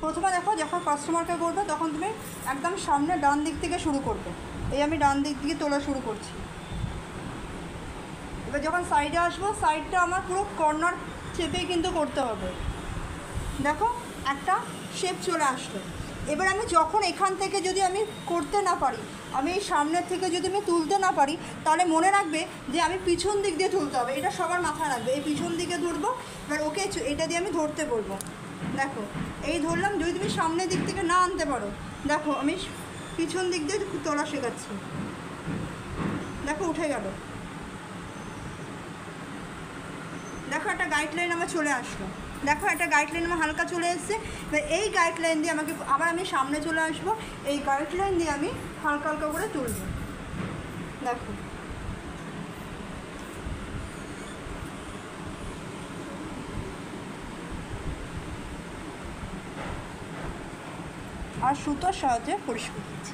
প্রথমে দেখো, যখন কাস্টমারকে করবে তখন তুমি একদম সামনে ডান দিক থেকে শুরু করবে। এই আমি ডান দিক থেকে তোলা শুরু করছি। এবার যখন সাইডে আসবো, সাইডটা আমার পুরো কর্নার চেপেই কিন্তু করতে হবে। দেখো একটা শেপ চলে আসলো। এবার আমি যখন এখান থেকে যদি আমি করতে না পারি, আমি এই সামনের থেকে যদি আমি তুলতে না পারি, তাহলে মনে রাখবে যে আমি পিছন দিক দিয়ে তুলতে হবে। এটা সবার মাথায় রাখবে, এই পিছন দিকে ধরবো। এবার ওকে এটা দিয়ে আমি ধরতে বলবো। দেখো এই ধরলাম, যদি তুমি সামনের দিক থেকে না আনতে পারো, দেখো আমি পিছন দিক দিয়ে তোলা শেখাচ্ছি। দেখো উঠে গেল। দেখো একটা গাইডলাইন আমার চলে আসলো। দেখো একটা গাইডলাইন আমার হালকা চলে এসছে। এবার এই গাইডলাইন দিয়ে আমাকে আবার আমি সামনে চলে আসবো। এই গাইডলাইন দিয়ে আমি হালকা হালকা করে তুলব। দেখো আর সুতোর সাহায্যে পরিষ্কার করছি।